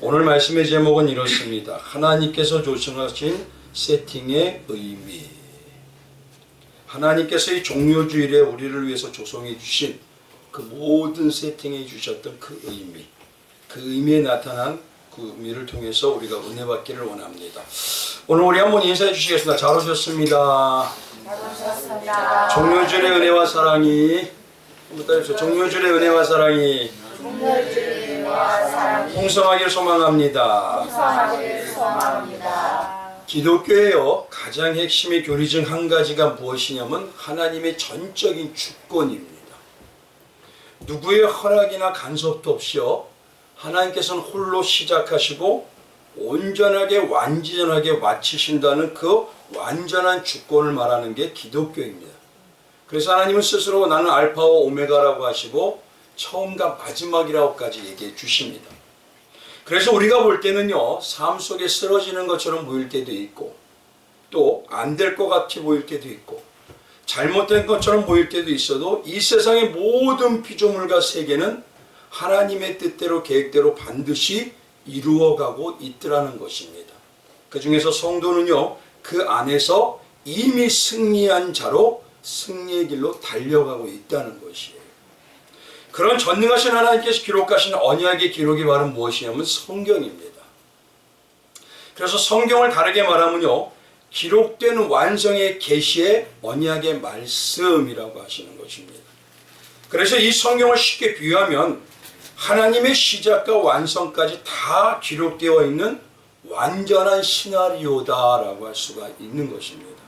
오늘 말씀의 제목은 이렇습니다. 하나님께서 조성하신 세팅의 의미. 하나님께서 이 종료주일에 우리를 위해서 조성해 주신 그 모든 세팅해 주셨던 그 의미, 그 의미에 나타난 그 의미를 통해서 우리가 은혜 받기를 원합니다. 오늘 우리 한번 인사해 주시겠습니다. 잘 오셨습니다. 잘 오셨습니다. 종료주일의 은혜와 사랑이, 종료주일의 은혜와 사랑이 풍성하길 소망합니다. 기독교에요, 가장 핵심의 교리 중 한 가지가 무엇이냐면 하나님의 전적인 주권입니다. 누구의 허락이나 간섭도 없이요, 하나님께서는 홀로 시작하시고 온전하게 완전하게 마치신다는 그 완전한 주권을 말하는 게 기독교입니다. 그래서 하나님은 스스로 나는 알파와 오메가라고 하시고 처음과 마지막이라고까지 얘기해 주십니다. 그래서 우리가 볼 때는요, 삶 속에 쓰러지는 것처럼 보일 때도 있고, 또 안 될 것 같이 보일 때도 있고, 잘못된 것처럼 보일 때도 있어도 이 세상의 모든 피조물과 세계는 하나님의 뜻대로 계획대로 반드시 이루어가고 있더라는 것입니다. 그 중에서 성도는요, 그 안에서 이미 승리한 자로 승리의 길로 달려가고 있다는 것이에요. 그런 전능하신 하나님께서 기록하신 언약의 기록이 바로 무엇이냐면 성경입니다. 그래서 성경을 다르게 말하면요, 기록된 완성의 계시의 언약의 말씀이라고 하시는 것입니다. 그래서 이 성경을 쉽게 비유하면 하나님의 시작과 완성까지 다 기록되어 있는 완전한 시나리오다라고 할 수가 있는 것입니다.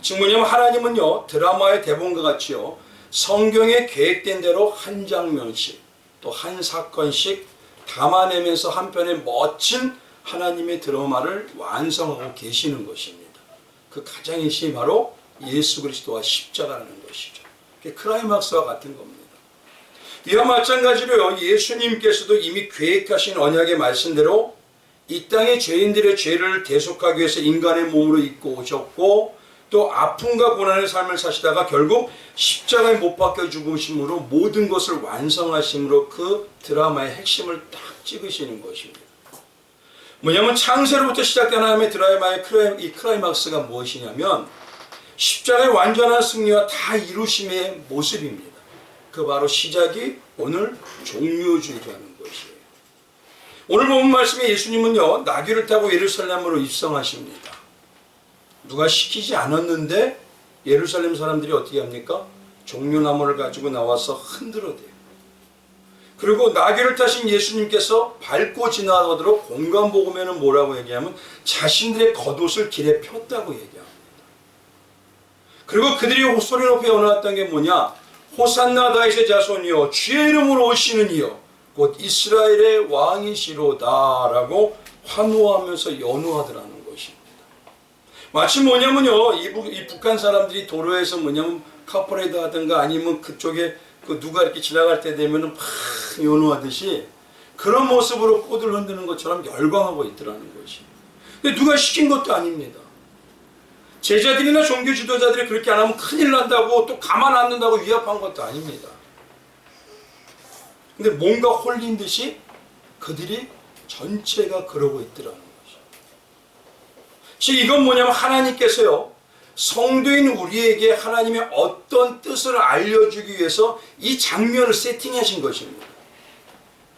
즉 뭐냐면 하나님은요, 드라마의 대본과 같이요, 성경에 계획된 대로 한 장면씩 또 한 사건씩 담아내면서 한편의 멋진 하나님의 드라마를 완성하고 계시는 것입니다. 그 가장의 힘이 바로 예수 그리스도와 십자가라는 것이죠. 그게 클라이막스와 같은 겁니다. 이와 마찬가지로요, 예수님께서도 이미 계획하신 언약의 말씀대로 이 땅의 죄인들의 죄를 대속하기 위해서 인간의 몸으로 입고 오셨고, 또 아픔과 고난의 삶을 사시다가 결국 십자가에 못 박혀 죽으심으로 모든 것을 완성하심으로 그 드라마의 핵심을 딱 찍으시는 것입니다. 뭐냐면 창세로부터 시작된 하나님의 드라마의 이 클라이막스가 무엇이냐면 십자가의 완전한 승리와 다 이루심의 모습입니다. 그 바로 시작이 오늘 종료주의라는 것이에요. 오늘 본 말씀에 예수님은요, 나귀를 타고 예루살렘으로 입성하십니다. 누가 시키지 않았는데 예루살렘 사람들이 어떻게 합니까? 종려나무를 가지고 나와서 흔들어대요. 그리고 나귀를 타신 예수님께서 밟고 지나가도록 공간복음에는 뭐라고 얘기하면 자신들의 겉옷을 길에 폈다고 얘기합니다. 그리고 그들이 소리 높이 연호했던 게 뭐냐? 호산나 다윗의 자손이여, 주의 이름으로 오시는 이여 곧 이스라엘의 왕이시로다라고 환호하면서 연호하더라는 것입니다. 마치 뭐냐면요, 이 북한 사람들이 도로에서 뭐냐면 카퍼레이드 하든가 아니면 그쪽에 그 누가 이렇게 지나갈 때 되면은 막 연호하듯이 그런 모습으로 꽃을 흔드는 것처럼 열광하고 있더라는 것이. 근데 누가 시킨 것도 아닙니다. 제자들이나 종교 지도자들이 그렇게 안 하면 큰일 난다고 또 가만 안 둔다고 위협한 것도 아닙니다. 근데 뭔가 홀린 듯이 그들이 전체가 그러고 있더라는 거죠. 즉 이건 뭐냐면 하나님께서요, 성도인 우리에게 하나님의 어떤 뜻을 알려주기 위해서 이 장면을 세팅하신 것입니다.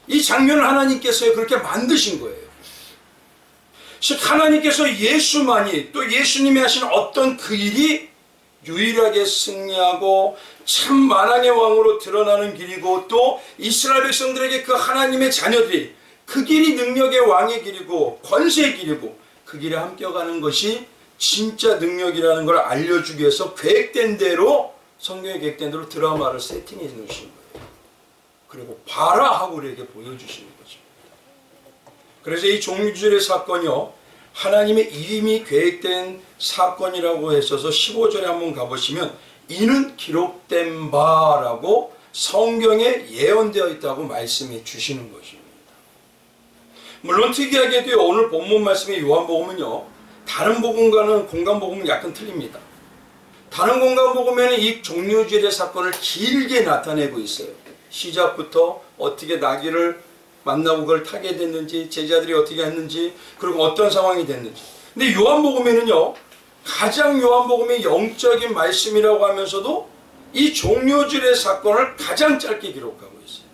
이 장면을 하나님께서 그렇게 만드신 거예요. 즉 하나님께서 예수만이, 또 예수님이 하신 어떤 그 일이 유일하게 승리하고 참 만왕의 왕으로 드러나는 길이고, 또 이스라엘 백성들에게 그 하나님의 자녀들이 그 길이 능력의 왕의 길이고 권세의 길이고 그 길에 함께가는 것이 진짜 능력이라는 걸 알려주기 위해서 계획된 대로, 성경에 계획된 대로 드라마를 세팅해 놓으신 거예요. 그리고 봐라 하고 우리에게 보여주시는 거죠. 그래서 이 종료주일의 사건이요, 하나님의 이미 계획된 사건이라고 했어서 15절에 한번 가보시면 이는 기록된 바라고 성경에 예언되어 있다고 말씀해 주시는 것입니다. 물론 특이하게도 오늘 본문 말씀의 요한복음은요, 다른 복음과는 공간복음은 약간 틀립니다. 다른 공간복음에는 이 종료주일의 사건을 길게 나타내고 있어요. 시작부터 어떻게 나귀를 만나고 그걸 타게 됐는지, 제자들이 어떻게 했는지, 그리고 어떤 상황이 됐는지. 근데 요한복음에는요, 가장 요한복음의 영적인 말씀이라고 하면서도 이 종료절의 사건을 가장 짧게 기록하고 있어요.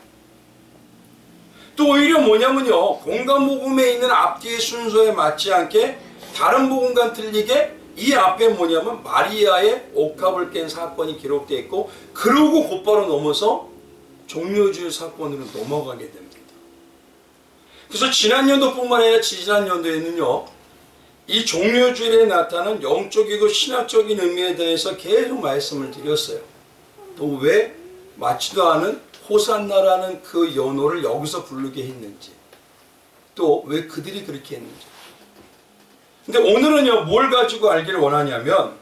또 오히려 뭐냐면요, 공간복음에 있는 앞뒤의 순서에 맞지 않게 다른 복음과는 틀리게 이 앞에 뭐냐면 마리아의 옥합을 깬 사건이 기록되어 있고, 그러고 곧바로 넘어서 종료주일 사건으로 넘어가게 됩니다. 그래서 지난 연도뿐만 아니라 지지난 연도에는요, 이 종료주일에 나타나는 영적이고 신학적인 의미에 대해서 계속 말씀을 드렸어요. 또 왜 맞지도 않은 호산나라는 그 연호를 여기서 부르게 했는지, 또 왜 그들이 그렇게 했는지. 근데 오늘은요, 뭘 가지고 알기를 원하냐면,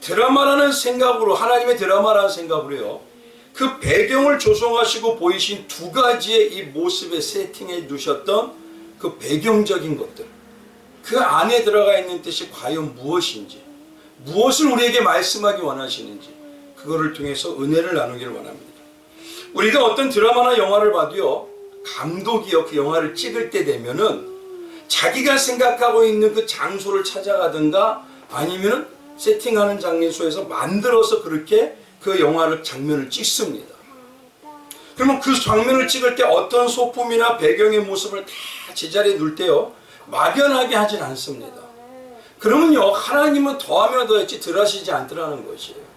드라마라는 생각으로, 하나님의 드라마라는 생각으로요, 그 배경을 조성하시고 보이신 두 가지의 이 모습에 세팅해 두셨던 그 배경적인 것들, 그 안에 들어가 있는 뜻이 과연 무엇인지, 무엇을 우리에게 말씀하기 원하시는지, 그거를 통해서 은혜를 나누기를 원합니다. 우리가 어떤 드라마나 영화를 봐도요, 감독이요, 그 영화를 찍을 때 되면은 자기가 생각하고 있는 그 장소를 찾아가든가 아니면 세팅하는 장소에서 만들어서 그렇게 그 영화를 장면을 찍습니다. 그러면 그 장면을 찍을 때 어떤 소품이나 배경의 모습을 다 제자리에 놓을 때요, 막연하게 하진 않습니다. 그러면요, 하나님은 더하면 더했지 덜하시지 않더라는 것이에요.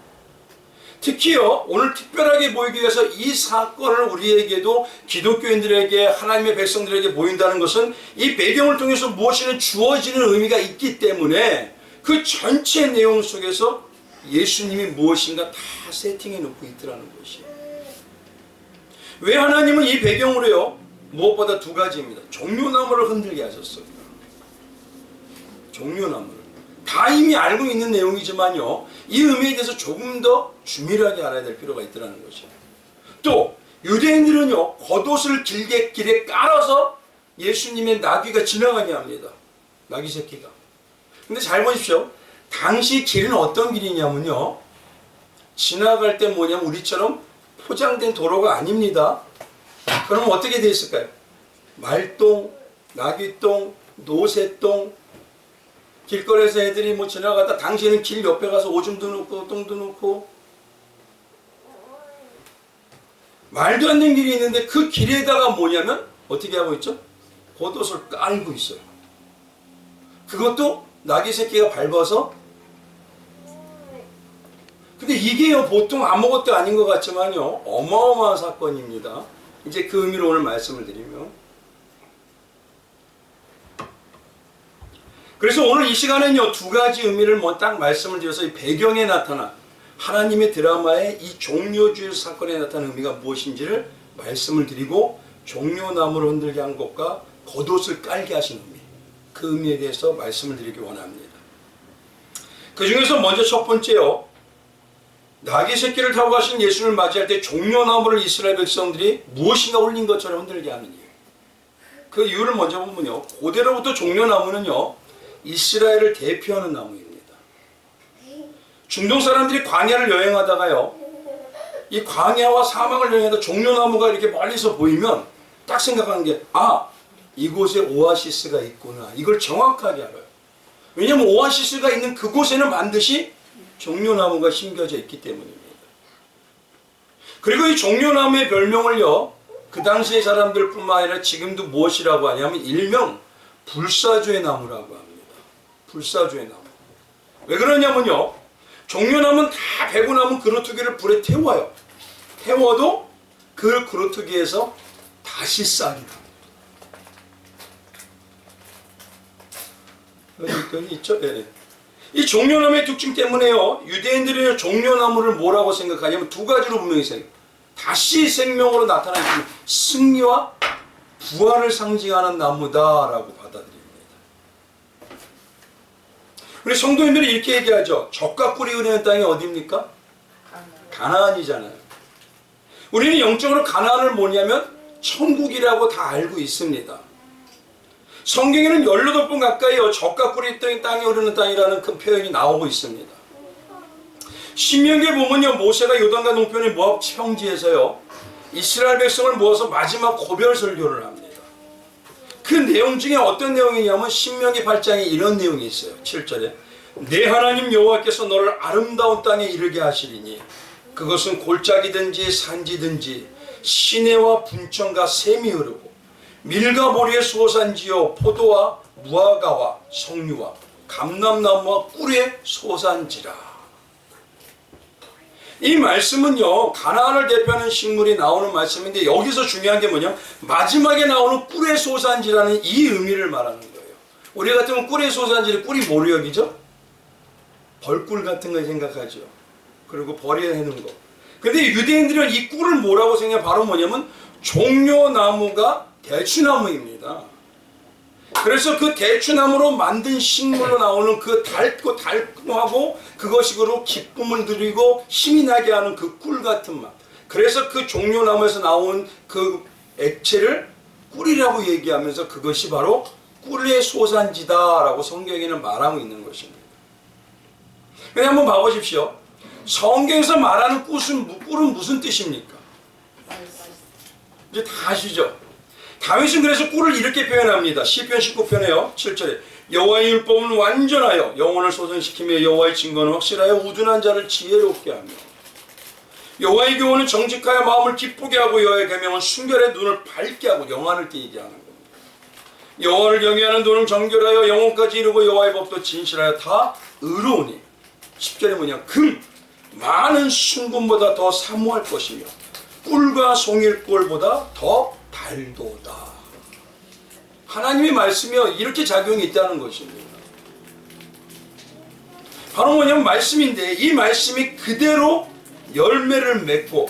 특히요, 오늘 특별하게 보이기 위해서 이 사건을 우리에게도, 기독교인들에게, 하나님의 백성들에게 보인다는 것은 이 배경을 통해서 무엇이든 주어지는 의미가 있기 때문에 그 전체 내용 속에서 예수님이 무엇인가 다 세팅해 놓고 있더라는 것이에요. 왜 하나님은 이 배경으로요, 무엇보다 두 가지입니다. 종려나무를 흔들게 하셨어요. 종려나무를. 다 이미 알고 있는 내용이지만요, 이 의미에 대해서 조금 더 주밀하게 알아야 될 필요가 있다는 것이에요. 또 유대인들은요, 겉옷을 길에 깔아서 예수님의 나귀가 지나가게 합니다. 나귀 새끼가. 근데 잘 보십시오. 당시 길은 어떤 길이냐면요, 지나갈 때 뭐냐면 우리처럼 포장된 도로가 아닙니다. 그럼 어떻게 돼 있을까요? 말똥, 나귀똥, 노새똥, 길거리에서 애들이 뭐 지나가다 당시에는 길 옆에 가서 오줌도 넣고 똥도 넣고, 말도 안 되는 길이 있는데 그 길에다가 뭐냐면 어떻게 하고 있죠? 겉옷을 깔고 있어요. 그것도 나귀 새끼가 밟아서. 근데 이게요, 보통 아무것도 아닌 것 같지만요, 어마어마한 사건입니다. 이제 그 의미로 오늘 말씀을 드리면, 그래서 오늘 이 시간에는요, 두 가지 의미를 딱 말씀을 드려서 이 배경에 나타난 하나님의 드라마의 이 종료주일 사건에 나타난 의미가 무엇인지를 말씀을 드리고, 종려나무를 흔들게 한 것과 겉옷을 깔게 하신 의미, 그 의미에 대해서 말씀을 드리기 원합니다. 그 중에서 먼저 첫 번째요, 나귀 새끼를 타고 가신 예수를 맞이할 때 종려나무를 이스라엘 백성들이 무엇인가 올린 것처럼 흔들게 하는 이유. 그 이유를 먼저 보면요, 고대로부터 종려나무는요, 이스라엘을 대표하는 나무입니다. 중동 사람들이 광야를 여행하다가요, 이 광야와 사막을 여행하다 종려나무가 이렇게 멀리서 보이면 딱 생각하는 게, 아, 이곳에 오아시스가 있구나. 이걸 정확하게 알아요. 왜냐하면 오아시스가 있는 그곳에는 반드시 종려나무가 심겨져 있기 때문입니다. 그리고 이 종려나무의 별명을요, 그 당시의 사람들 뿐만 아니라 지금도 무엇이라고 하냐면 일명 불사조의 나무라고 합니다. 불사조의 나무. 왜 그러냐면요, 종려나무는 다 베고 남은 그루터기를 불에 태워요. 태워도 그 그루터기에서 다시 싹이 납니다. 여기 있죠? 네. 이 종려나무의 특징 때문에요, 유대인들이 종려나무를 뭐라고 생각하냐면 두 가지로 분명히 생각해요. 다시 생명으로 나타나는 승리와 부활을 상징하는 나무다라고 받아들입니다. 우리 성도님들이 이렇게 얘기하죠. 젖과 꿀이 흐르는 땅이 어디입니까? 가나안이잖아요. 우리는 영적으로 가나안을 뭐냐면 천국이라고 다 알고 있습니다. 성경에는 18번 가까이 젖과 꿀이 땅이 흐르는 땅이라는 큰 표현이 나오고 있습니다. 신명기에 보면요, 모세가 요단강 동편의 모압 평지에서요, 이스라엘 백성을 모아서 마지막 고별 설교를 합니다. 그 내용 중에 어떤 내용이냐면 신명기 8장에 이런 내용이 있어요. 7절에 내 하나님 여호와께서 너를 아름다운 땅에 이르게 하시리니 그것은 골짜기든지 산지든지 시내와 분천과 샘이 흐르고 밀과 보리의 소산지요 포도와 무화과와 석류와 감람나무와 꿀의 소산지라. 이 말씀은요 가나안을 대표하는 식물이 나오는 말씀인데 여기서 중요한 게 뭐냐면 마지막에 나오는 꿀의 소산지라는 이 의미를 말하는 거예요. 우리 같으면 꿀의 소산지를 꿀이 뭐로 여기죠? 벌꿀 같은 걸 생각하죠. 그리고 버려야 하는 거. 근데 유대인들은 이 꿀을 뭐라고 생각해? 바로 뭐냐면 종려나무가 대추나무입니다. 그래서 그 대추나무로 만든 식물로 나오는 그 달고 달콤하고 그것으로 기쁨을 누리고 힘이 나게 하는 그 꿀 같은 맛. 그래서 그 종려나무에서 나온 그 액체를 꿀이라고 얘기하면서 그것이 바로 꿀의 소산지다라고 성경에는 말하고 있는 것입니다. 근데 한번 봐보십시오. 성경에서 말하는 꿀은 무슨 뜻입니까? 이제 다 아시죠? 다윗은 그래서 꿀을 이렇게 표현합니다. 시편 19편에요 7절에 여호와의 율법은 완전하여 영혼을 소생시키며 여호와의 증거는 확실하여 우둔한 자를 지혜롭게 하며 여호와의 교훈은 정직하여 마음을 기쁘게 하고 여호와의 계명은 순결의 눈을 밝게 하고 영안을 띄게 하는 겁니다. 여호와를 경외하는 눈은 정결하여 영혼까지 이루고 여호와의 법도 진실하여 다 의로우니 10절에 뭐냐 금 많은 순금보다 더 사모할 것이며 꿀과 송일꿀보다 더 달도다. 하나님의 말씀이 이렇게 작용이 있다는 것입니다. 바로 뭐냐면 말씀인데 이 말씀이 그대로 열매를 맺고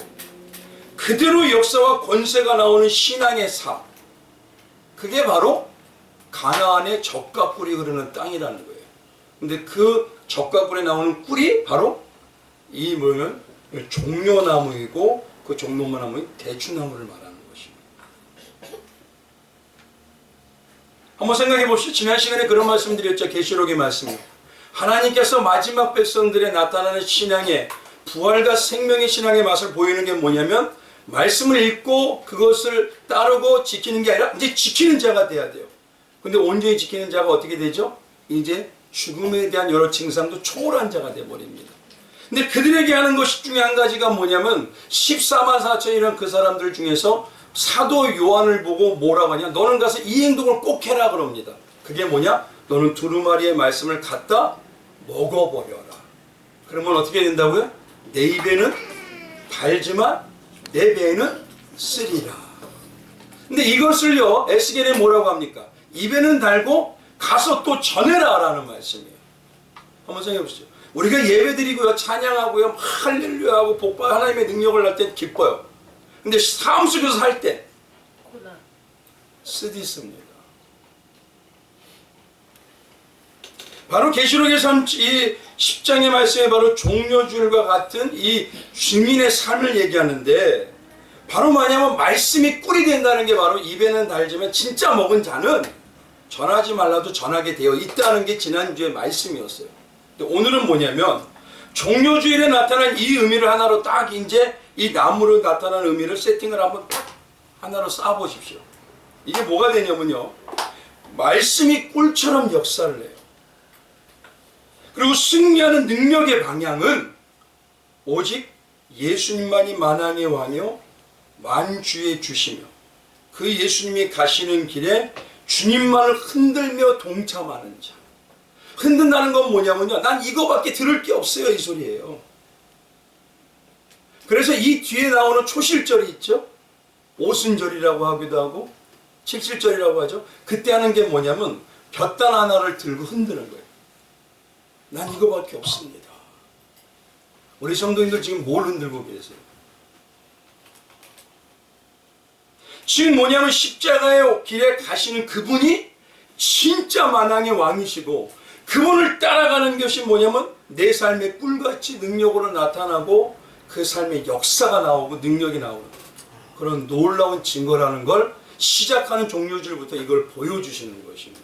그대로 역사와 권세가 나오는 신앙의 삶, 그게 바로 가나안의 젖과 꿀이 흐르는 땅이라는 거예요. 근데 그 젖과 꿀에 나오는 꿀이 바로 이 뭐냐면 종려나무이고 그 종려나무의 대추나무를 말하는 것입니다. 한번 생각해 보시죠. 지난 시간에 그런 말씀 드렸죠. 계시록의 말씀이 하나님께서 마지막 백성들에 나타나는 신앙의 부활과 생명의 신앙의 맛을 보이는 게 뭐냐면 말씀을 읽고 그것을 따르고 지키는 게 아니라 이제 지키는 자가 돼야 돼요. 근데 온전히 지키는 자가 어떻게 되죠? 이제 죽음에 대한 여러 증상도 초월한 자가 되어버립니다. 근데 그들에게 하는 것 중에 한 가지가 뭐냐면 14만 4천이라는 그 사람들 중에서 사도 요한을 보고 뭐라고 하냐, 너는 가서 이 행동을 꼭 해라 그럽니다. 그게 뭐냐? 너는 두루마리의 말씀을 갖다 먹어버려라. 그러면 어떻게 된다고요? 내 입에는 달지만 내 배에는 쓰리라. 근데 이것을요 에스겔에 뭐라고 합니까? 입에는 달고 가서 또 전해라 라는 말씀이에요. 한번 생각해 보시죠. 우리가 예배드리고요 찬양하고요 할렐루야하고 복받아 하나님의 능력을 할 때 기뻐요. 근데 삶 속에서 살 때 쓰디씁니다. 바로 계시록에서 이 10장의 말씀에 바로 종려줄과 같은 이 주민의 삶을 얘기하는데 바로 뭐냐면 말씀이 꿀이 된다는 게 바로 입에는 달지만 진짜 먹은 자는 전하지 말라도 전하게 되어 있다는 게 지난주의 말씀이었어요. 근데 오늘은 뭐냐면 종려주일에 나타난 이 의미를 하나로 딱 이제 이 나무로 나타난 의미를 세팅을 한번 딱 하나로 쌓아보십시오. 이게 뭐가 되냐면요 말씀이 꿀처럼 역사를 해요. 그리고 승리하는 능력의 방향은 오직 예수님만이 만왕의 왕이요 만주의 주시며 그 예수님이 가시는 길에 주님만을 흔들며 동참하는 자. 흔든다는 건 뭐냐면요 난 이거밖에 들을 게 없어요 이 소리예요. 그래서 이 뒤에 나오는 초실절이 있죠. 오순절이라고 하기도 하고 칠칠절이라고 하죠. 그때 하는 게 뭐냐면 볕단 하나를 들고 흔드는 거예요. 난 이거밖에 없습니다. 우리 성도님들 지금 뭘 흔들고 계세요? 지금 뭐냐면 십자가의 길에 가시는 그분이 진짜 만왕의 왕이시고 그분을 따라가는 것이 뭐냐면 내 삶의 꿀같이 능력으로 나타나고 그 삶의 역사가 나오고 능력이 나오는 그런 놀라운 증거라는 걸 시작하는 종료줄부터 이걸 보여주시는 것입니다.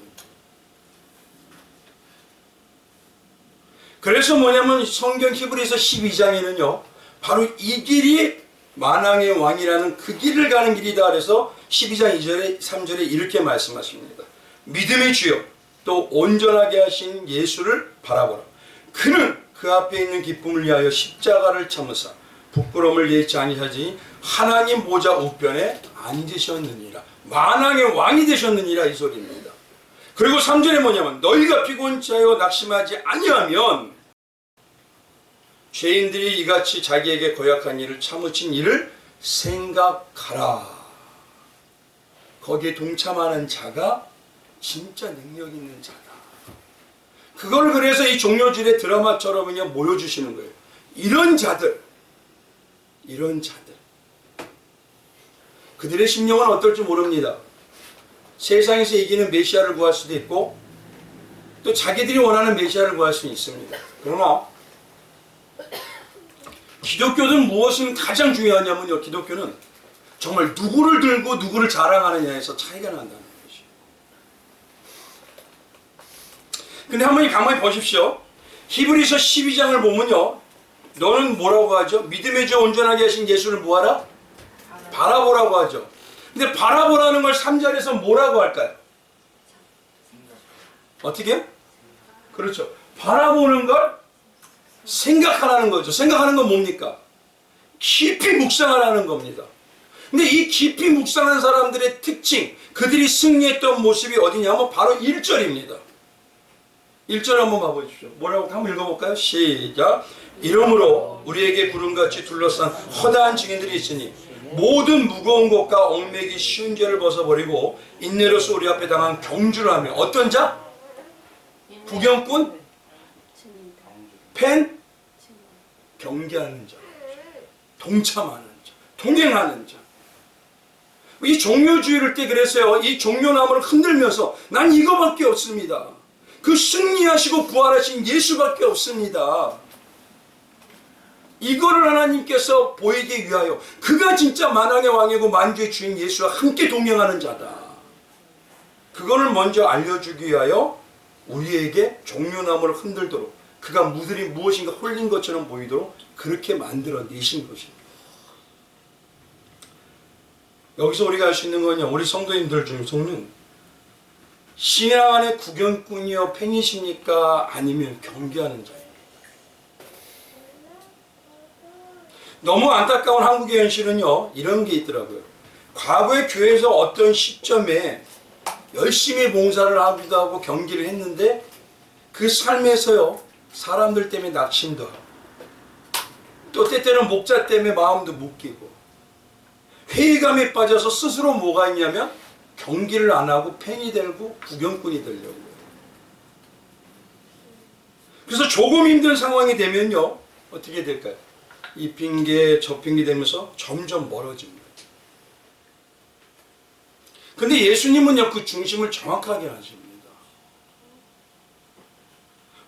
그래서 뭐냐면 성경 히브리서 12장에는요 바로 이 길이 만왕의 왕이라는 그 길을 가는 길이다. 그래서 12장 2절에 3절에 이렇게 말씀하십니다. 믿음의 주여 또 온전하게 하신 예수를 바라보라. 그는 그 앞에 있는 기쁨을 위하여 십자가를 참으사 부끄러움을 예치 아니하지 하나님 보좌 우편에 앉으셨느니라. 만왕의 왕이 되셨느니라 이 소리입니다. 그리고 3절에 뭐냐면 너희가 피곤자여 낙심하지 아니하면 죄인들이 이같이 자기에게 고약한 일을 참으친 일을 생각하라. 거기에 동참하는 자가 진짜 능력 있는 자다. 그걸 그래서 이 종료줄의 드라마처럼 그냥 보여주시는 거예요. 이런 자들 그들의 심령은 어떨지 모릅니다. 세상에서 이기는 메시아를 구할 수도 있고 또 자기들이 원하는 메시아를 구할 수 있습니다. 그러나 기독교는 무엇이 가장 중요하냐면요. 기독교는 정말 누구를 들고 누구를 자랑하느냐에서 차이가 난다는 것이에요. 근데 한번 가만히 보십시오. 히브리서 12장을 보면요. 너는 뭐라고 하죠? 믿음의 주 온전하게 하신 예수를 뭐하라? 바라보라고 하죠. 근데 바라보라는 걸 3절에서 뭐라고 할까요? 어떻게? 그렇죠. 바라보는 걸 생각하라는 거죠. 생각하는 건 뭡니까? 깊이 묵상하라는 겁니다. 근데 이 깊이 묵상한 사람들의 특징, 그들이 승리했던 모습이 어디냐면 바로 1절입니다. 1절 한번 봐보십시오. 뭐라고 한번 읽어볼까요? 시작. 이러므로 우리에게 구름같이 둘러싼 허다한 증인들이 있으니 모든 무거운 것과 얽매기 쉬운 죄를 벗어버리고 인내로서 우리 앞에 당한 경주를 하며 어떤 자? 구경꾼? 팬? 경계하는 자, 동참하는 자, 동행하는 자. 이 종료주의를 때 그랬어요. 이 종료나무를 흔들면서 난 이거밖에 없습니다. 그 승리하시고 부활하신 예수밖에 없습니다. 이거를 하나님께서 보이기 위하여 그가 진짜 만왕의 왕이고 만주의 주인 예수와 함께 동행하는 자다. 그거를 먼저 알려주기 위하여 우리에게 종료나무를 흔들도록 그가 무들이 무엇인가 홀린 것처럼 보이도록 그렇게 만들어내신 것입니다. 여기서 우리가 알 수 있는 건요. 우리 성도님들 중에서는 신앙 안에 구경꾼이요 팬이십니까? 아니면 경계하는 자입니다. 너무 안타까운 한국의 현실은요. 이런 게 있더라고요. 과거에 교회에서 어떤 시점에 열심히 봉사를 하기도 하고 경기를 했는데 그 삶에서요. 사람들 때문에 낙심도 하고 또 때때는 목자 때문에 마음도 묶이고 회의감에 빠져서 스스로 뭐가 있냐면 경기를 안 하고 팬이 되고 구경꾼이 되려고. 그래서 조금 힘든 상황이 되면요. 어떻게 될까요? 이 핑계 저 핑계 되면서 점점 멀어집니다. 근데 예수님은요. 그 중심을 정확하게 하십니다.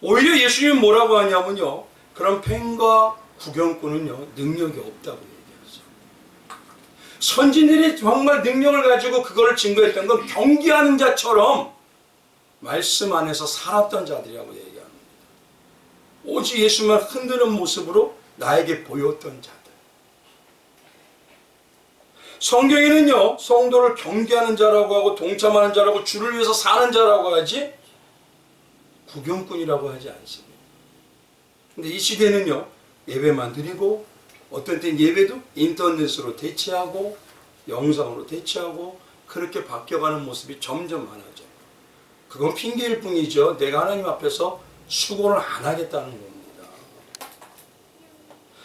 오히려 예수님은 뭐라고 하냐면요. 그런 팬과 구경꾼은요. 능력이 없다고 얘기했어요. 선진들이 정말 능력을 가지고 그거를 증거했던 건 경기하는 자처럼 말씀 안에서 살았던 자들이라고 얘기합니다. 오직 예수만 흔드는 모습으로 나에게 보였던 자들. 성경에는요. 성도를 경계하는 자라고 하고 동참하는 자라고 주를 위해서 사는 자라고 하지 구경꾼이라고 하지 않습니다. 근데 이 시대는요. 예배만 드리고 어떤 때는 예배도 인터넷으로 대체하고 영상으로 대체하고 그렇게 바뀌어가는 모습이 점점 많아져요. 그건 핑계일 뿐이죠. 내가 하나님 앞에서 수고를 안 하겠다는 겁니다.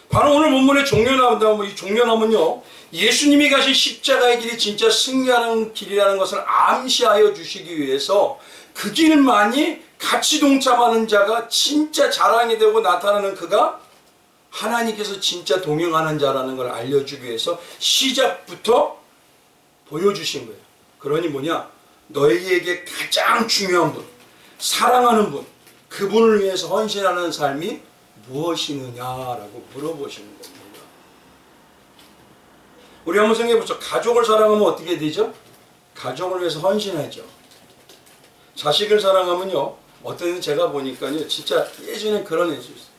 바로 오늘 본문의 종려나무, 이 종려나무는요. 예수님이 가신 십자가의 길이 진짜 승리하는 길이라는 것을 암시하여 주시기 위해서 그 길만이 같이 동참하는 자가 진짜 자랑이 되고 나타나는 그가 하나님께서 진짜 동행하는 자라는 걸 알려주기 위해서 시작부터 보여주신 거예요. 그러니 뭐냐? 너희에게 가장 중요한 분, 사랑하는 분, 그분을 위해서 헌신하는 삶이 무엇이느냐라고 물어보시는 겁니다. 우리 한번 생각해 보죠. 가족을 사랑하면 어떻게 되죠? 가족을 위해서 헌신하죠. 자식을 사랑하면요. 어떤 제가 보니까요. 진짜 예전에 그런 애도 있어요.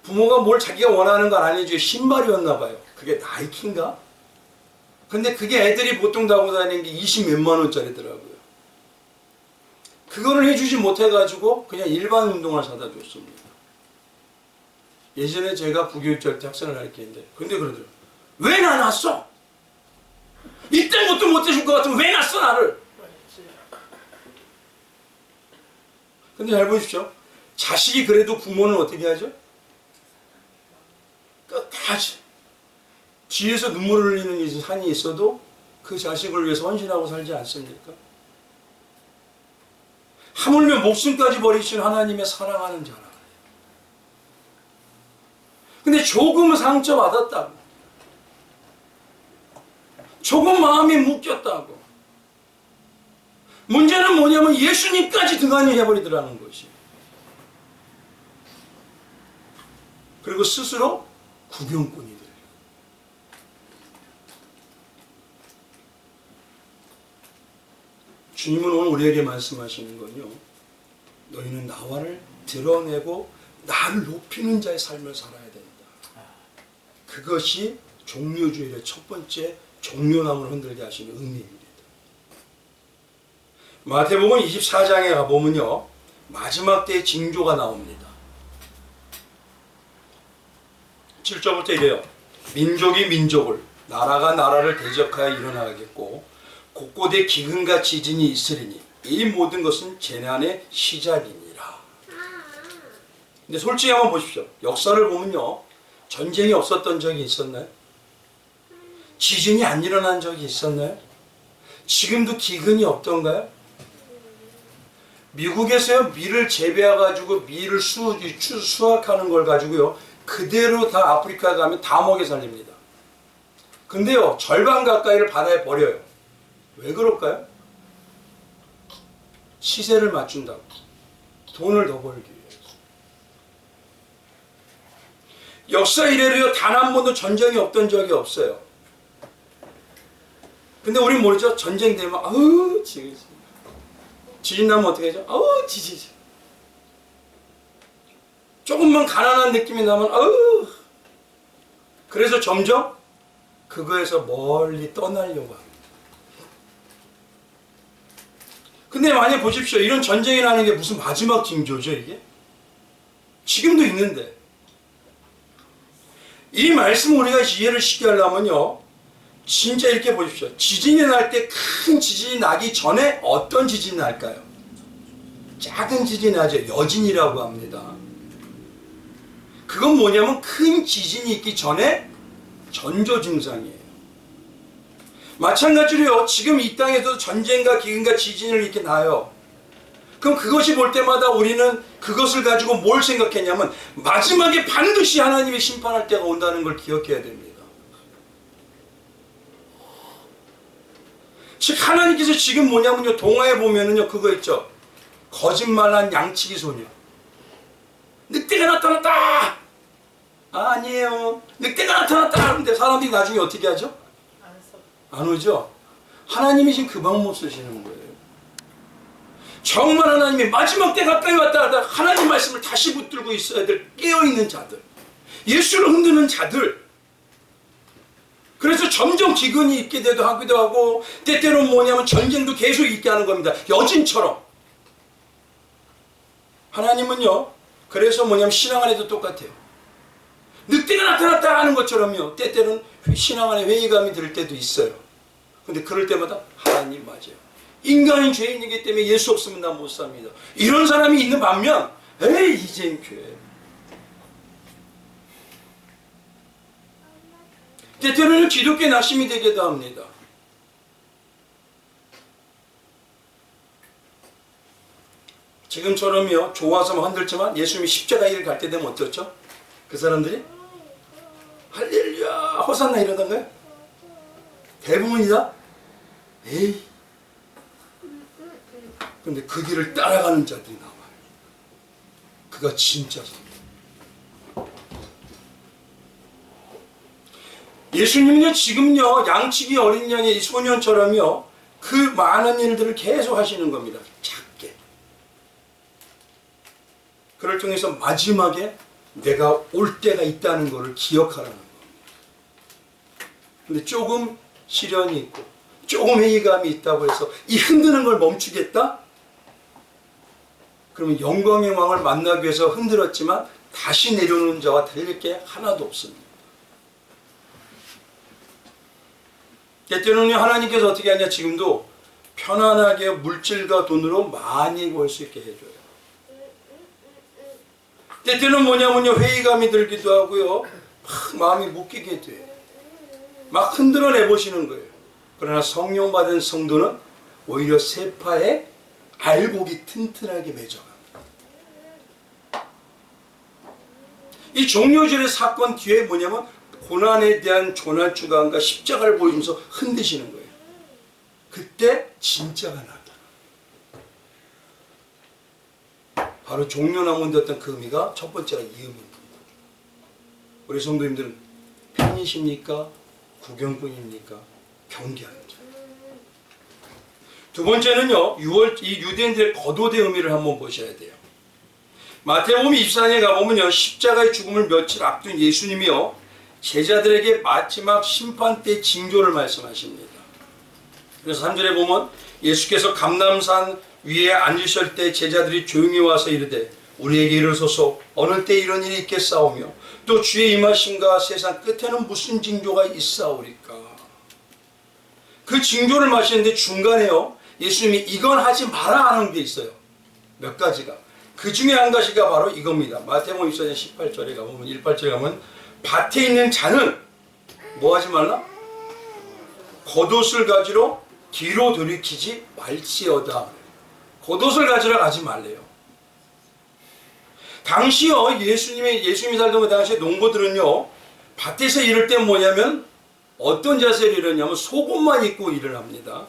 부모가 뭘 자기가 원하는 걸 안 해줘요. 신발이었나 봐요. 그게 나이키인가? 근데 그게 애들이 보통 타고 다니는 게 20 몇만 원짜리더라고요. 그거를 해주지 못해가지고 그냥 일반 운동화 사다 줬습니다. 예전에 제가 부교육자 때 학생을 가르치는데 근데 그러더라고요. 왜 나 낳았어? 이딴 것도 못 해줄 것 같으면 왜 낳았어 나를? 근데 잘 보십시오. 자식이 그래도 부모는 어떻게 하죠? 끝까지 뒤에서 눈물을 흘리는 한이 있어도 그 자식을 위해서 헌신하고 살지 않습니까? 하물며 목숨까지 버리신 하나님의 사랑하는 자라. 근데 조금 상처받았다고, 조금 마음이 묶였다고. 문제는 뭐냐면 예수님까지 등한히 해버리더라는 것이. 그리고 스스로 구경꾼이 돼요. 주님은 오늘 우리에게 말씀하시는 건요, 너희는 나와를 드러내고 나를 높이는 자의 삶을 살아야 된다. 그것이 종료주일의 첫 번째 종료나무를 흔들게 하시는 의미입니다. 마태복음 24장에 가보면요, 마지막 때의 징조가 나옵니다. 7절부터 이래요. 민족이 민족을, 나라가 나라를 대적하여 일어나겠고 곳곳에 기근과 지진이 있으리니 이 모든 것은 재난의 시작이니라. 근데 솔직히 한번 보십시오. 역사를 보면요, 전쟁이 없었던 적이 있었나요? 지진이 안 일어난 적이 있었나요? 지금도 기근이 없던가요? 미국에서요, 밀을 재배해가지고 밀을 수확하는 걸 가지고요, 그대로 다 아프리카 가면 다 먹여 살립니다. 근데요, 절반 가까이를 바다에 버려요. 왜 그럴까요? 시세를 맞춘다고. 돈을 더 벌기 위해서. 역사 이래로요, 단 한 번도 전쟁이 없던 적이 없어요. 근데 우린 모르죠? 전쟁 되면 아우 지진 나면 어떻게 하죠? 아우 지진. 조금만 가난한 느낌이 나면 아우. 그래서 점점 그거에서 멀리 떠나려고 합니다. 근데 만약 보십시오. 이런 전쟁이 나는 게 무슨 마지막 징조죠, 이게? 지금도 있는데. 이 말씀을 우리가 이해를 쉽게 하려면요, 진짜 이렇게 보십시오. 지진이 날 때, 큰 지진이 나기 전에 어떤 지진이 날까요? 작은 지진이 나죠. 여진이라고 합니다. 그건 뭐냐면 큰 지진이 있기 전에 전조 증상이에요. 마찬가지로요, 지금 이 땅에도 전쟁과 기근과 지진을 이렇게 나요. 그럼 그것이 볼 때마다 우리는 그것을 가지고 뭘 생각했냐면 마지막에 반드시 하나님이 심판할 때가 온다는 걸 기억해야 됩니다. 즉 하나님께서 지금 뭐냐면요, 동화에 보면은요, 그거 있죠. 거짓말한 양치기 소녀. 늑대가 나타났다! 아니에요. 늑대가 나타났다! 하는데 사람들이 나중에 어떻게 하죠? 안 오죠? 하나님이 지금 그 방법 쓰시는 거예요. 정말 하나님이 마지막 때 가까이 왔다 하다 하나님 말씀을 다시 붙들고 있어야 될 깨어있는 자들, 예수를 흔드는 자들. 그래서 점점 기근이 있게 되도 하기도 하고, 때때로는 뭐냐면 전쟁도 계속 있게 하는 겁니다. 여진처럼. 하나님은요, 그래서 뭐냐면 신앙 안에도 똑같아요. 늑대가 나타났다 하는 것처럼요, 때때로는 신앙 안에 회의감이 들 때도 있어요. 근데 그럴 때마다 하나님 맞아요. 인간은 죄인이기 때문에 예수 없으면 난 못 삽니다. 이런 사람이 있는 반면, 에이 이젠 교회. 때때로는 기독교의 낙심이 되기도 합니다. 지금처럼요, 좋아서 흔들지만 예수님이 십자가 길을 갈 때 되면 어떻죠? 그 사람들이 할렐루야 호산나 이러던가요? 대부분이다? 에이. 근데 그 길을 따라가는 자들이 나와요. 그가 진짜 삽니다. 예수님은요, 지금요, 양치기 어린 양의 이 소년처럼요, 그 많은 일들을 계속 하시는 겁니다. 작게. 그를 통해서 마지막에 내가 올 때가 있다는 것을 기억하라는 겁니다. 근데 조금 시련이 있고 조금 회의감이 있다고 해서 이 흔드는 걸 멈추겠다? 그러면 영광의 왕을 만나기 위해서 흔들었지만 다시 내려오는 자와 달릴 게 하나도 없습니다. 때때로는 하나님께서 어떻게 하냐, 지금도 편안하게 물질과 돈으로 많이 벌 수 있게 해줘요. 때때는 뭐냐면요, 회의감이 들기도 하고요, 막 마음이 묶이게 돼요. 막 흔들어 내보시는 거예요. 그러나 성령 받은 성도는 오히려 세파에 알곡이 튼튼하게 맺어갑니다. 이 종료절의 사건 뒤에 뭐냐면 고난에 대한 조난주간과 십자가를 보여주면서 흔드시는 거예요. 그때 진짜가 나타나. 바로 종려나무에 어떤 그 의미가 첫 번째가 이 의미입니다. 우리 성도님들은 팬이십니까? 구경꾼입니까? 경계하는 자. 두 번째는요, 이 유대인들의 거도의 의미를 한번 보셔야 돼요. 마태복음 24장에 가보면요, 십자가의 죽음을 며칠 앞둔 예수님이요, 제자들에게 마지막 심판 때 징조를 말씀하십니다. 그래서 3절에 보면 예수께서 감람산 위에 앉으실 때 제자들이 조용히 와서 이르되 우리에게 이르소서 어느 때 이런 일이 있겠사오며 또 주의 임하심과 세상 끝에는 무슨 징조가 있사오리까. 그 징조를 마시는데 중간에요, 예수님이 이건 하지 마라 하는 게 있어요. 몇 가지가. 그 중에 한 가지가 바로 이겁니다. 마태복음 24장 18절에 가보면 18절에 가면 밭에 있는 자는 뭐 하지 말라? 겉옷을 가지러 뒤로 돌이키지 말지어다. 겉옷을 가지러 가지 말래요. 당시요, 예수님이 살던 그 당시에 농부들은요, 밭에서 일할 때 뭐냐면 어떤 자세로 일하냐면 속옷만 입고 일을 합니다.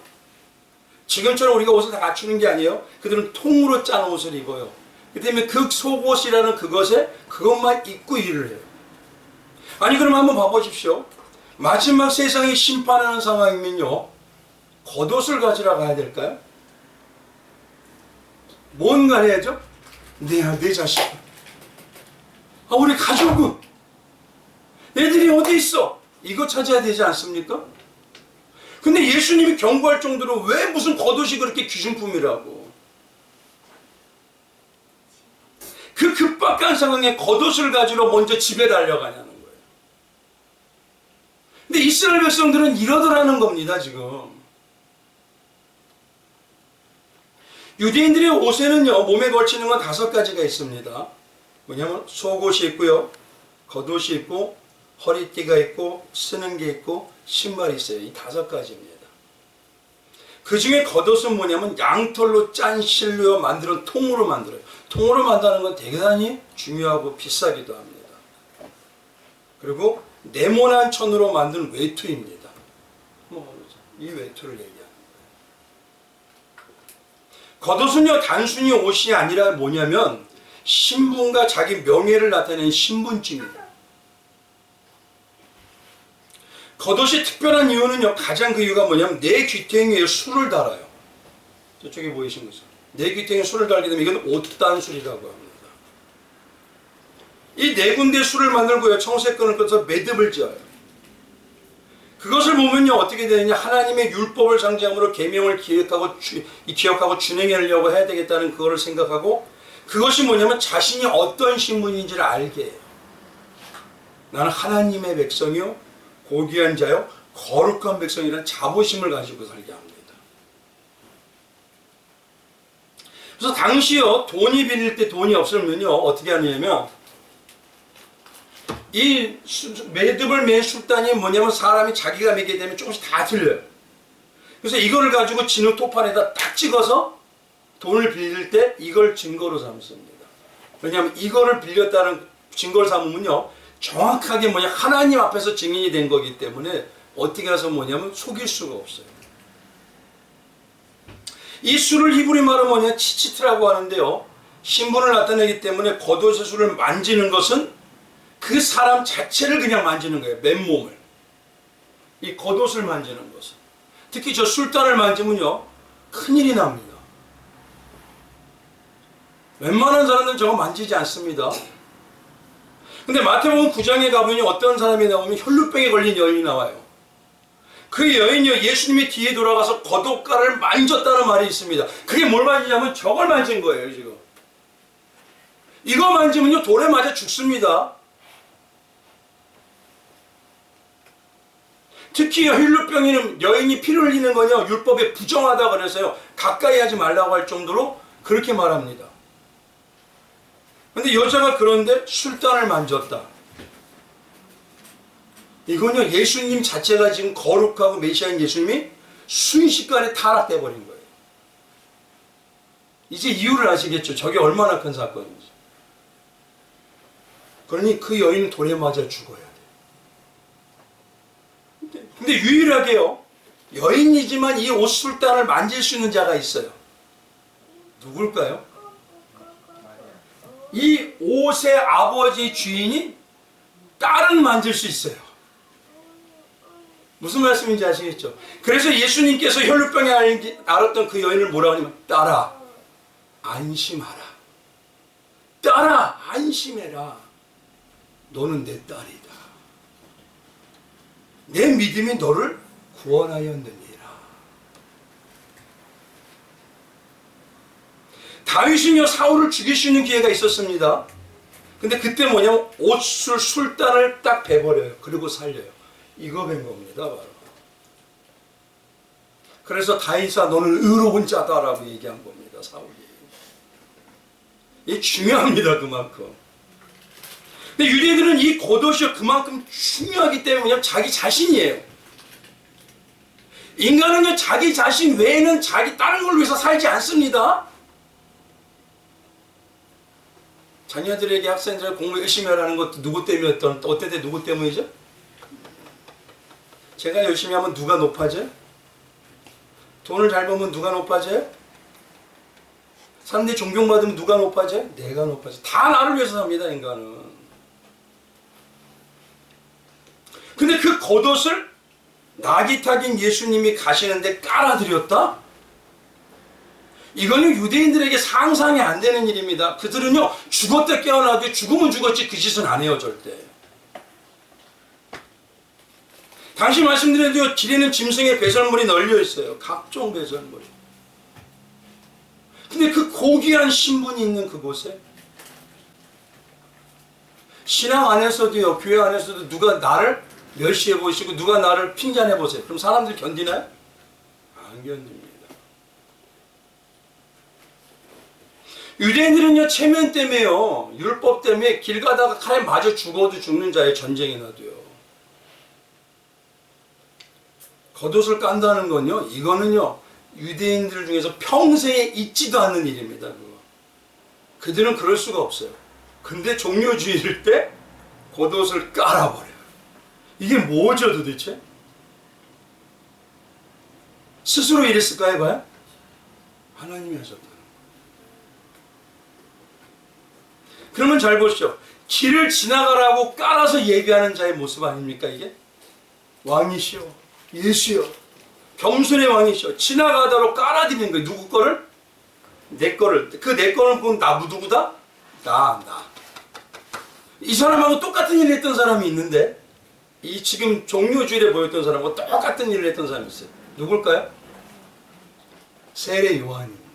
지금처럼 우리가 옷을 다 갖추는 게 아니에요. 그들은 통으로 짠 옷을 입어요. 그 때문에 그 속옷이라는 그것만 입고 일을 해요. 아니, 그럼 한번 봐보십시오. 마지막 세상이 심판하는 상황이면요, 겉옷을 가지러 가야 될까요? 뭔가 해야죠? 내 자식, 우리 가족은, 애들이 어디 있어? 이거 찾아야 되지 않습니까? 근데 예수님이 경고할 정도로 왜 무슨 겉옷이 그렇게 귀중품이라고? 그 급박한 상황에 겉옷을 가지러 먼저 집에 달려가냐는 거예요. 근데 이스라엘 백성들은 이러더라는 겁니다, 지금. 유대인들의 옷에는요, 몸에 걸치는 건 5가지가 있습니다. 뭐냐면 속옷이 있고요, 겉옷이 있고, 허리띠가 있고, 쓰는 게 있고, 신발이 있어요. 이 5가지입니다. 그 중에 겉옷은 뭐냐면 양털로 짠 실로 만드는 통으로 만들어요. 통으로 만드는 건 대단히 중요하고 비싸기도 합니다. 그리고 네모난 천으로 만든 외투입니다. 이 외투를 얘기합니다. 겉옷은요, 단순히 옷이 아니라 뭐냐면 신분과 자기 명예를 나타내는 신분증입니다. 겉옷이 특별한 이유는요, 가장 그 이유가 뭐냐면 내 귀퉁이에 술을 달아요. 저쪽에 보이신 것처럼 내 귀퉁이에 술을 달게 되면 이건 옷단술이라고 합니다. 이 4군데 술을 만들고요, 청색끈을 꺼서 매듭을 지어요. 그것을 보면요, 어떻게 되느냐, 하나님의 율법을 상징함으로 계명을 기억하고 준행하려고 해야 되겠다는 그거를 생각하고, 그것이 뭐냐면 자신이 어떤 신분인지를 알게 해요. 나는 하나님의 백성이요, 고귀한 자요, 거룩한 백성이라는 자부심을 가지고 살게 합니다. 그래서 당시요, 돈이 빌릴 때 돈이 없으면요, 어떻게 하냐면 이 매듭을 맨 술단이 뭐냐면 사람이 자기가 매게 되면 조금씩 다 틀려요. 그래서 이거를 가지고 진흙토판에다 딱 찍어서 돈을 빌릴 때 이걸 증거로 삼습니다. 왜냐하면 이거를 빌렸다는 증거를 삼으면요, 정확하게 하나님 앞에서 증인이 된 거기 때문에 어떻게 해서 속일 수가 없어요. 이 술을 히브리 말로 치치트라고 하는데요, 신분을 나타내기 때문에 겉옷의 술을 만지는 것은 그 사람 자체를 그냥 만지는 거예요. 맨몸을. 이 겉옷을 만지는 것은. 특히 저 술단을 만지면요, 큰일이 납니다. 웬만한 사람들은 저거 만지지 않습니다. 근데 마태복음 9장에 가보니 어떤 사람이 나오면 혈루병에 걸린 여인이 나와요. 그 여인이요, 예수님의 뒤에 돌아가서 겉옷가를 만졌다는 말이 있습니다. 그게 뭘 만지냐면 저걸 만진 거예요, 지금. 이거 만지면요, 돌에 맞아 죽습니다. 특히 혈루병이는 여인이 피를 흘리는 거냐 율법에 부정하다 그래서요, 가까이 하지 말라고 할 정도로 그렇게 말합니다. 근데 여자가 그런데 술단을 만졌다. 이건요, 예수님 자체가 지금 거룩하고 메시아인 예수님이 순식간에 타락돼 버린 거예요. 이제 이유를 아시겠죠? 저게 얼마나 큰 사건인지. 그러니 그 여인은 돌에 맞아 죽어야 돼. 근데 유일하게요, 여인이지만 이 옷술단을 만질 수 있는 자가 있어요. 누굴까요? 이 옷의 아버지 주인이 딸은 만질 수 있어요. 무슨 말씀인지 아시겠죠? 그래서 예수님께서 혈루병에 앓았던 그 여인을 뭐라고 하냐면, 딸아, 안심하라. 딸아, 안심해라. 너는 내 딸이다. 내 믿음이 너를 구원하였느니라. 다윗은요, 사울을 죽일 수 있는 기회가 있었습니다. 근데 그때 뭐냐면 옷술 술단을 딱 베버려요. 그리고 살려요. 이거 뵌 겁니다, 바로. 그래서 다윗아, 너는 의로운 자다라고 얘기한 겁니다, 사울이. 이게 중요합니다, 그만큼. 근데 유대인들은 이 겉옷이 그만큼 중요하기 때문에 그냥 자기 자신이에요. 인간은요, 자기 자신 외에는 자기 다른 걸 위해서 살지 않습니다. 자녀들에게 학생들 공부 열심히 하라는 것도 누구 때문이었던, 어때 때 누구 때문이죠? 제가 열심히 하면 누가 높아져요? 돈을 잘 벌면 누가 높아져요? 사람들이 존경받으면 누가 높아져요? 내가 높아져요. 다 나를 위해서 삽니다, 인간은. 근데 그 겉옷을 나귀 타긴 예수님이 가시는데 깔아드렸다? 이거는 유대인들에게 상상이 안 되는 일입니다. 그들은요, 죽었다 깨어나도 죽으면 죽었지 그 짓은 안 해요, 절대. 당시 말씀드려도 길에는 짐승의 배설물이 널려 있어요. 각종 배설물이. 근데 그 고귀한 신분이 있는 그곳에 신앙 안에서도요, 교회 안에서도 누가 나를 멸시해 보시고 누가 나를 핀잔해 보세요. 그럼 사람들이 견디나요? 안 견딥니다. 유대인들은요, 체면 때문에요, 율법 때문에 길 가다가 칼에 맞아 죽어도 죽는 자의 전쟁이 나도요. 겉옷을 깐다는 건요, 이거는요, 유대인들 중에서 평생에 잊지도 않는 일입니다. 그거. 그들은 그럴 수가 없어요. 근데 종료주의일 때 겉옷을 깔아버려요. 이게 뭐죠, 도대체? 스스로 이랬을까 해봐요? 하나님이 하셨다. 그러면 잘 보시죠. 길을 지나가라고 깔아서 예비하는 자의 모습 아닙니까, 이게? 왕이시여, 예수여, 겸손의 왕이시여, 지나가다로 깔아드리는 거예요. 누구 거를? 내 거를. 그 내 거는 그건 누구다? 나. 이 사람하고 똑같은 일을 했던 사람이 있는데, 이 지금 종료주일에 보였던 사람과 똑같은 일을 했던 사람이 있어요. 누굴까요? 세례 요한입니다.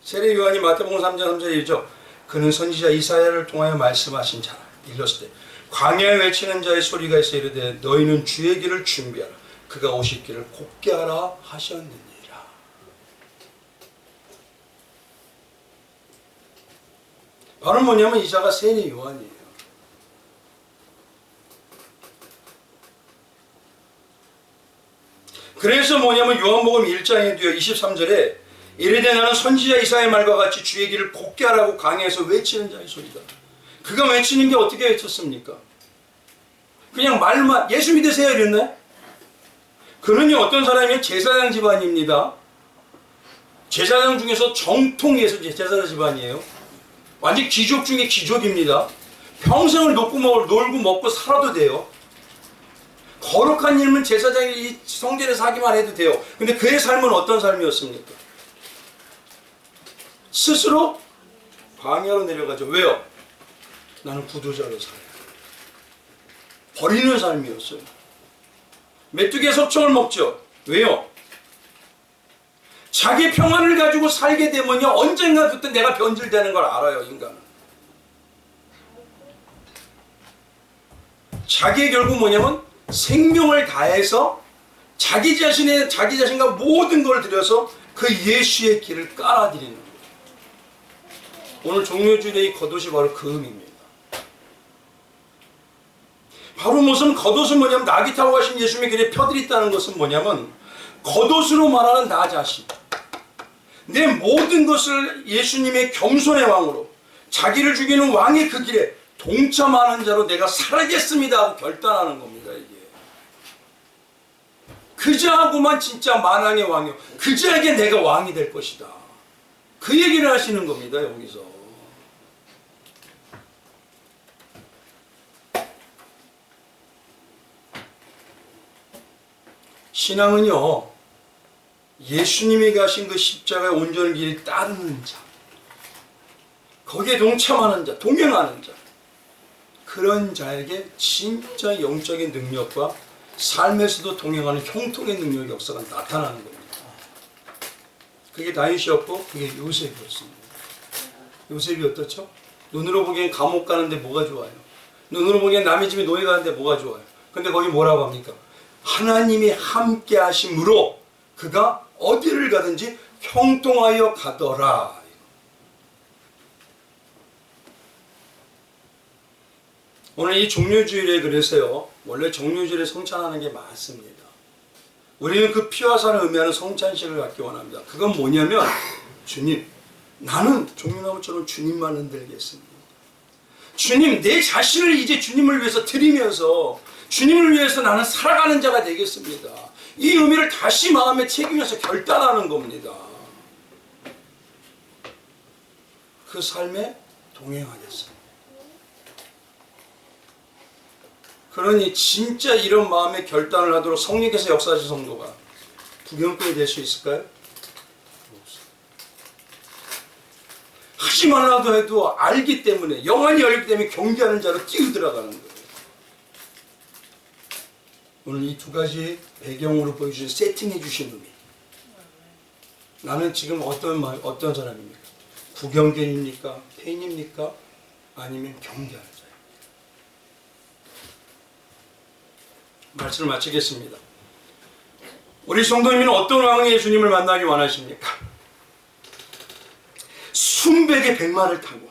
세례 요한이 마태복음 3장 3절에 있죠. 그는 선지자 이사야를 통하여 말씀하신 자라. 읽었을 때 광야에 외치는 자의 소리가 있어 이르되 너희는 주의 길을 준비하라. 그가 오실 길을 곱게 하라 하셨느니라. 바로 뭐냐면 이 자가 세례 요한이에요. 그래서 뭐냐면 요한복음 1장에도요, 23절에 이르되 나는 선지자 이사야의 말과 같이 주의 길을 곱게 하라고 강해에서 외치는 자의 소리다. 그가 외치는 게 어떻게 외쳤습니까? 그냥 말만, 예수 믿으세요 이랬나요? 그는요, 어떤 사람이면 제사장 집안입니다. 제사장 중에서 정통에서 제사장 집안이에요. 완전 귀족 중에 귀족입니다. 평생을 놀고 먹고 살아도 돼요. 거룩한 일은 제사장이 이 성전에서 하기만 해도 돼요. 근데 그의 삶은 어떤 삶이었습니까? 스스로 광야로 내려가죠. 왜요? 나는 구도자로 살아야 돼. 버리는 삶이었어요. 메뚜기의 석청을 먹죠. 왜요? 자기 평안을 가지고 살게 되면요, 언젠가부터 내가 변질되는 걸 알아요, 인간은. 자기의 결국 뭐냐면 생명을 다해서 자기 자신과 모든 걸 들여서 그 예수의 길을 깔아드리는 거예요. 오늘 종료주일의 이 겉옷이 바로 그 의미입니다. 바로 무슨 겉옷은 뭐냐면 낙이 타고 가신 예수님의 길에 펴드렸다는 것은 뭐냐면 겉옷으로 말하는 나 자신, 내 모든 것을 예수님의 겸손의 왕으로, 자기를 죽이는 왕의 그 길에 동참하는 자로 내가 살아겠습니다 하고 결단하는 겁니다. 이게 그자하고만 진짜 만왕의 왕이요, 그자에게 내가 왕이 될 것이다, 그 얘기를 하시는 겁니다. 여기서 신앙은요, 예수님이 가신 그 십자가의 온전한 길을 따르는 자, 거기에 동참하는 자, 동행하는 자, 그런 자에게 진짜 영적인 능력과 삶에서도 동행하는 형통의 능력의 역사가 나타나는 겁니다. 그게 다윗이었고 그게 요셉이었습니다. 요셉이 어떻죠? 눈으로 보기엔 감옥 가는데 뭐가 좋아요? 눈으로 보기엔 남의 집에 노예 가는데 뭐가 좋아요? 근데 거기 뭐라고 합니까? 하나님이 함께 하심으로 그가 어디를 가든지 형통하여 가더라. 오늘 이 종료주일에 그래서요, 원래 종료주일에 성찬하는 게 맞습니다. 우리는 그 피와 살을 의미하는 성찬식을 갖기 원합니다. 그건 뭐냐면, 주님, 나는 종려나무처럼 주님만 흔들겠습니다. 주님, 내 자신을 이제 주님을 위해서 드리면서 주님을 위해서 나는 살아가는 자가 되겠습니다. 이 의미를 다시 마음에 새기면서 결단하는 겁니다. 그 삶에 동행하겠습니다. 그러니 진짜 이런 마음의 결단을 하도록 성령께서 역사하신 성도가 부경꾼이 될 수 있을까요? 하지 말라도 해도 알기 때문에, 영안이 열리기 때문에 경계하는 자로 뛰어들어가는 거예요. 오늘 이 두 가지 배경으로 보여주신, 세팅해 주신 의미. 나는 지금 어떤 사람입니까? 구경견입니까? 팬입니까? 아니면 경계하는 자입니까? 말씀을 마치겠습니다. 우리 성도님은 어떤 왕의 예수님을 만나기 원하십니까? 순백의 백마를 타고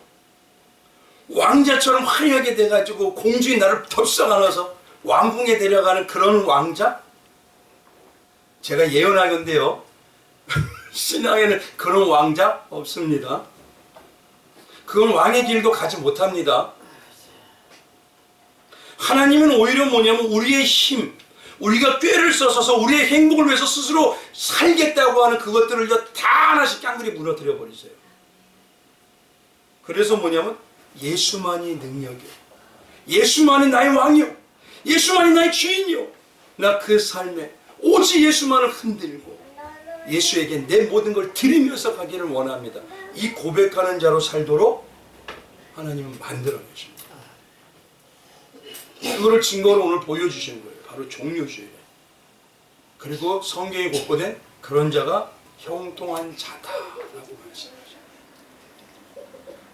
왕자처럼 화려하게 돼가지고 공주의 나를 덥석 안아서 왕궁에 데려가는 그런 왕자? 제가 예언하건대요, 신앙에는 그런 왕자 없습니다. 그건 왕의 길도 가지 못합니다. 하나님은 오히려 뭐냐면 우리의 힘, 우리가 꾀를 써서 우리의 행복을 위해서 스스로 살겠다고 하는 그것들을 다 하나씩 깡그리 무너뜨려 버리세요. 그래서 뭐냐면 예수만이 능력이요, 예수만이 나의 왕이요, 예수만이 나의 주인이요, 나 그 삶에 오직 예수만을 흔들고 예수에게 내 모든 걸 드리면서 가기를 원합니다. 이 고백하는 자로 살도록 하나님은 만들어내십니다. 그거를 증거로 오늘 보여주시는 거예요. 바로 종료주일에. 그리고 성경에 곳곳에 그런 자가 형통한 자다라고 말씀하셨어요.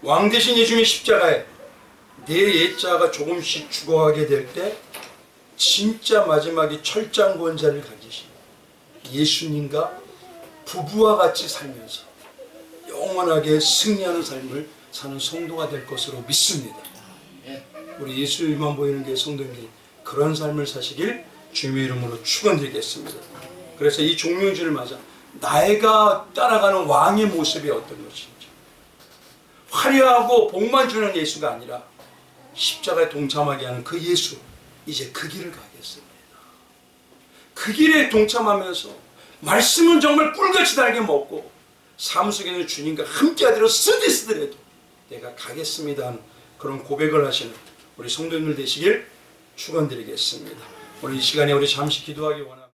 왕 대신 예수님의 십자가에 내 옛자가 조금씩 죽어가게 될 때 진짜 마지막에 철장 권자를 가지신 예수님과 부부와 같이 살면서 영원하게 승리하는 삶을 사는 성도가 될 것으로 믿습니다. 우리 예수님만 보이는 게 성도님들이 그런 삶을 사시길 주님의 이름으로 축원드리겠습니다. 그래서 이 종료주를 맞아 나이가 따라가는 왕의 모습이 어떤 것인지, 화려하고 복만 주는 예수가 아니라 십자가에 동참하게 하는 그 예수, 이제 그 길을 가겠습니다. 그 길에 동참하면서 말씀은 정말 꿀같이 달게 먹고 삶 속에는 주님과 함께 하도록 쓰디쓰더라도 내가 가겠습니다 하는 그런 고백을 하시는 우리 성도님들 되시길 축원드리겠습니다. 오늘 이 시간에 우리 잠시 기도하기 원합니다.